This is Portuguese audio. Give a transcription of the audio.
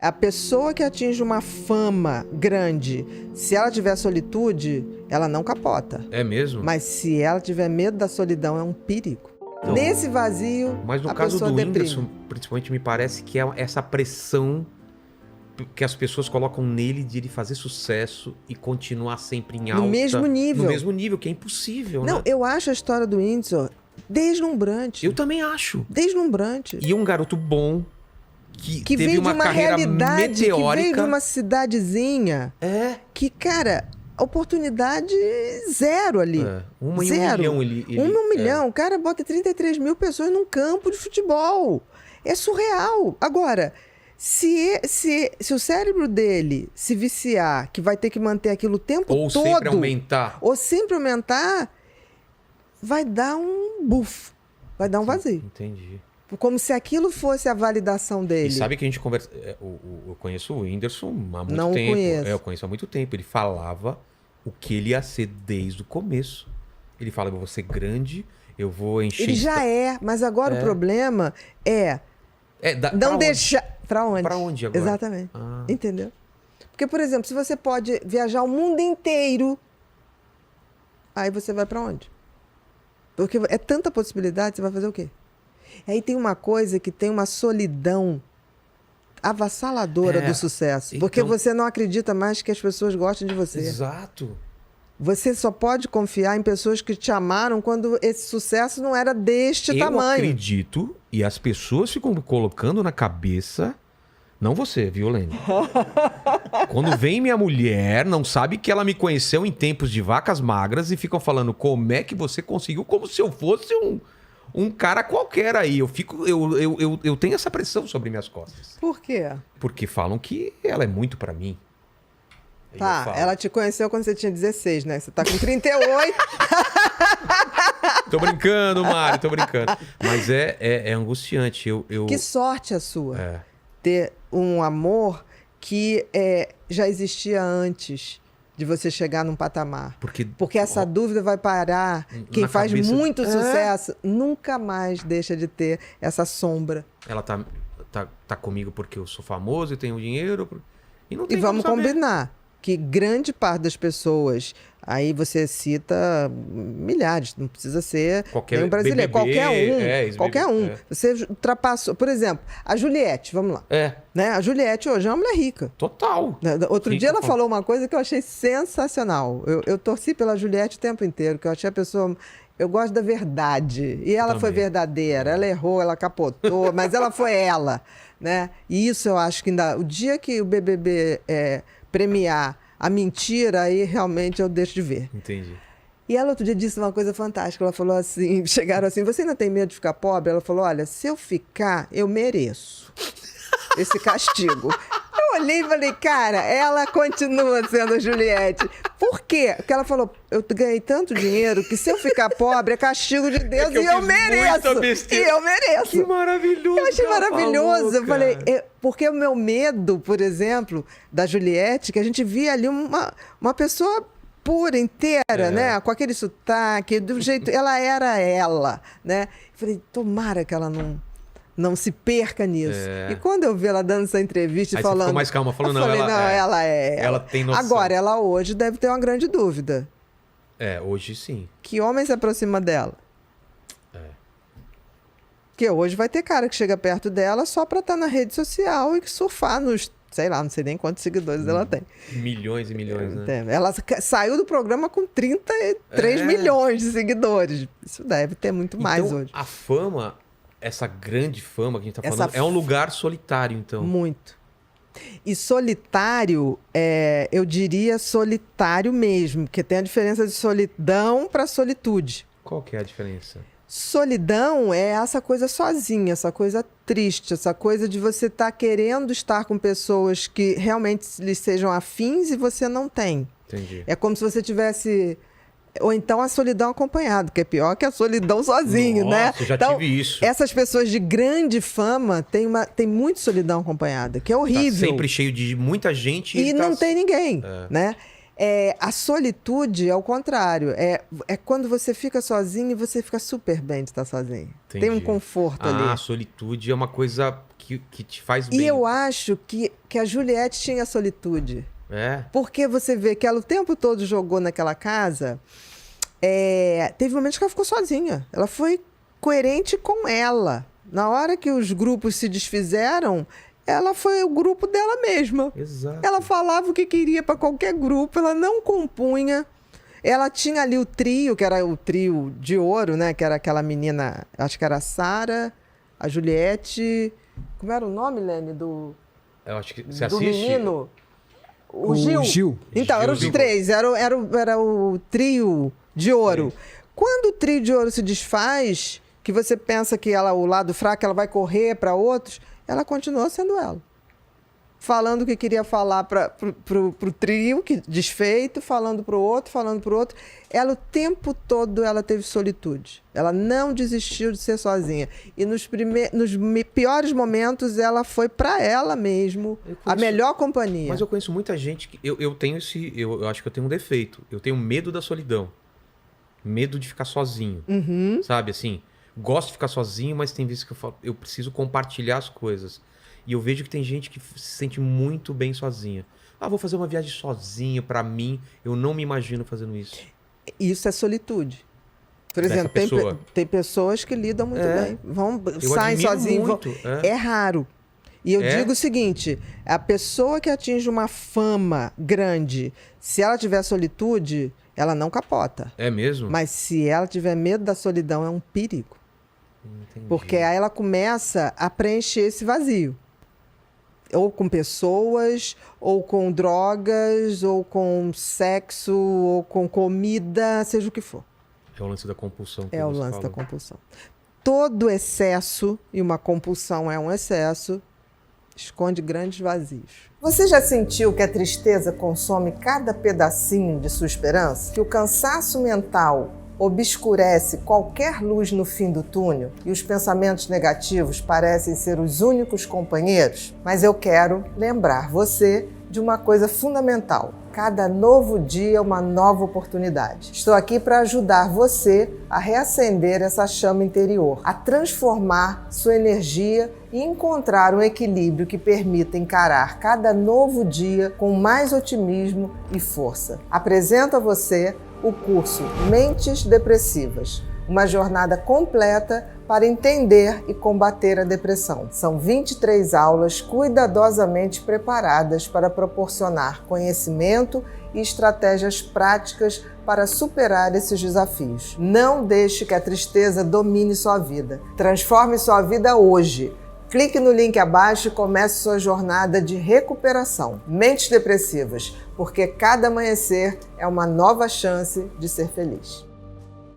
A pessoa que atinge uma fama grande, se ela tiver solitude, ela não capota. É mesmo? Mas se ela tiver medo da solidão, é um perigo. Então, nesse vazio, mas no a caso pessoa do deprime. Whindersson, principalmente, me parece que é essa pressão que as pessoas colocam nele de ele fazer sucesso e continuar sempre em alta. No mesmo nível. No mesmo nível, que é impossível, Não, né? eu acho a história do Whindersson deslumbrante. Eu também acho. Deslumbrante. E um garoto bom que teve veio uma de uma carreira realidade, meteórica. que veio de uma cidadezinha. É. Que, cara, oportunidade zero ali. Uma em zero. 1 milhão. Uma em 1 milhão. O cara bota 33 mil pessoas num campo de futebol. É surreal. Agora, se o cérebro dele se viciar, que vai ter que manter aquilo o tempo Ou todo... sempre aumentar. Ou sempre aumentar, vai dar um bufo. Vai dar um vazio. Entendi. Como se aquilo fosse a validação dele. E sabe que a gente conversa... Eu conheço o Whindersson há muito Não tempo. conheço. Eu conheço há muito tempo. Ele falava o que ele ia ser desde o começo. Ele fala, eu vou ser grande, eu vou encher... Ele já é, mas agora o problema é não deixar... Pra onde? Pra onde agora? Exatamente. Entendeu? Porque, por exemplo, se você pode viajar o mundo inteiro, aí você vai pra onde? Porque é tanta possibilidade, você vai fazer o quê? Aí tem uma coisa que tem uma solidão avassaladora do sucesso. Porque você não acredita mais que as pessoas gostem de você. Exato. Você só pode confiar em pessoas que te amaram quando esse sucesso não era deste tamanho. Eu acredito, e as pessoas ficam colocando na cabeça... Não você, viu, Lene? Quando vem minha mulher, não sabe que ela me conheceu em tempos de vacas magras e ficam falando como é que você conseguiu, como se eu fosse um cara qualquer aí. Eu tenho essa pressão sobre minhas costas. Por quê? Porque falam que ela é muito pra mim. Aí Tá, ela te conheceu quando você tinha 16, né? Você tá com 38. Tô brincando, Mário, tô brincando. Mas é angustiante. Que sorte a sua. Ter um amor que já existia antes de você chegar num patamar. Porque essa dúvida vai parar. Quem faz muito sucesso nunca mais deixa de ter essa sombra. Ela tá comigo porque eu sou famoso e tenho dinheiro. E não tem E vamos como saber. combinar que grande parte das pessoas, aí você cita milhares, não precisa ser nenhum brasileiro, BBB, qualquer um. Você ultrapassou, por exemplo, a Juliette, vamos lá. Né? A Juliette hoje é uma mulher rica. Total. Outro dia ela falou uma coisa que eu achei sensacional. Eu torci pela Juliette o tempo inteiro, que eu achei a pessoa... Eu gosto da verdade. E ela foi verdadeira. Ela errou, ela capotou, mas ela foi ela. Né? E isso eu acho que ainda... O dia que o BBB premiar a mentira, aí realmente eu deixo de ver. Entendi. E ela outro dia disse uma coisa fantástica. Ela falou assim, chegaram assim, você ainda tem medo de ficar pobre? Ela falou, olha, se eu ficar, eu mereço esse castigo. Eu olhei e falei, cara, ela continua sendo a Juliette. Por quê? Porque ela falou, eu ganhei tanto dinheiro que se eu ficar pobre é castigo de Deus e eu mereço. E eu mereço. Que maravilhoso. Eu achei maravilhoso. Falou, eu falei, porque o meu medo, por exemplo, da Juliette, que a gente via ali uma pessoa pura, inteira, né? Com aquele sotaque, do jeito... Ela era ela, né? Eu falei, tomara que ela não se perca nisso. E quando eu vi ela dando essa entrevista e aí falando... Você ficou mais calma, falou, não, falei, ela é... Ela tem noção. Agora, ela hoje deve ter uma grande dúvida. Hoje sim. Que homem se aproxima dela? Porque hoje vai ter cara que chega perto dela só pra estar na rede social e surfar nos... Sei lá, não sei nem quantos seguidores ela tem. Milhões e milhões, né? Ela saiu do programa com 33 milhões de seguidores. Isso deve ter muito mais hoje. A fama... Essa grande fama que a gente tá falando é um lugar solitário, então. Muito. E solitário, eu diria solitário mesmo, porque tem a diferença de solidão para solitude. Qual que é a diferença? Solidão é essa coisa sozinha, essa coisa triste, essa coisa de você estar querendo estar com pessoas que realmente lhes sejam afins e você não tem. Entendi. É como se você tivesse... Ou então a solidão acompanhada, que é pior que a solidão sozinho, né? Eu já tive isso. Essas pessoas de grande fama têm muito solidão acompanhada, que é horrível. Tá sempre cheio de muita gente. E não tem ninguém, né? A solitude é o contrário. É quando você fica sozinho e você fica super bem de estar sozinho. Tem um Entendi. conforto ali. A solitude é uma coisa que te faz bem. E eu acho que a Juliette tinha solitude. É? Porque você vê que ela o tempo todo jogou naquela casa. Teve momentos que ela ficou sozinha. Ela foi coerente com ela. Na hora que os grupos se desfizeram, ela foi o grupo dela mesma. Exato. Ela falava o que queria para qualquer grupo, ela não compunha. Ela tinha ali o trio, que era o trio de ouro, né? Que era aquela menina, acho que era a Sara, a Juliette. Como era o nome, Lene, do Eu acho que você do assiste? menino? O Gil. Gil. Então, eram os Gil. três. Era o trio de ouro. Quando o trio de ouro se desfaz, que você pensa que ela, o lado fraco, ela vai correr para outros, ela continuou sendo ela. Falando o que queria falar pro trio, que desfeito, falando pro outro. Ela, o tempo todo, ela teve solitude. Ela não desistiu de ser sozinha. E nos piores momentos, ela foi para ela mesmo a melhor companhia. Mas eu conheço muita gente que... Eu tenho esse... Eu acho que eu tenho um defeito. Eu tenho medo da solidão. Medo de ficar sozinho. Sabe, assim... Gosto de ficar sozinho, mas tem vezes que eu falo... Eu preciso compartilhar as coisas. E eu vejo que tem gente que se sente muito bem sozinha. Vou fazer uma viagem sozinho, pra mim. Eu não me imagino fazendo isso. Isso é solitude. Por Dessa exemplo, pessoa. tem pessoas que lidam muito bem. Saem admiro sozinhos. muito, É raro. E eu digo o seguinte, a pessoa que atinge uma fama grande, se ela tiver solitude, ela não capota. É mesmo? Mas se ela tiver medo da solidão, é um perigo. Entendi. Porque aí ela começa a preencher esse vazio. Ou com pessoas, ou com drogas, ou com sexo, ou com comida, seja o que for. É o lance da compulsão. Que É o você lance da falou. compulsão. Todo excesso, e uma compulsão é um excesso, esconde grandes vazios. Você já sentiu que a tristeza consome cada pedacinho de sua esperança? Que o cansaço mental obscurece qualquer luz no fim do túnel e os pensamentos negativos parecem ser os únicos companheiros? Mas eu quero lembrar você de uma coisa fundamental. Cada novo dia é uma nova oportunidade. Estou aqui para ajudar você a reacender essa chama interior, a transformar sua energia e encontrar um equilíbrio que permita encarar cada novo dia com mais otimismo e força. Apresento a você o curso Mentes Depressivas, uma jornada completa para entender e combater a depressão. São 23 aulas cuidadosamente preparadas para proporcionar conhecimento e estratégias práticas para superar esses desafios. Não deixe que a tristeza domine sua vida. Transforme sua vida hoje. Clique no link abaixo e comece sua jornada de recuperação. Mentes Depressivas, porque cada amanhecer é uma nova chance de ser feliz.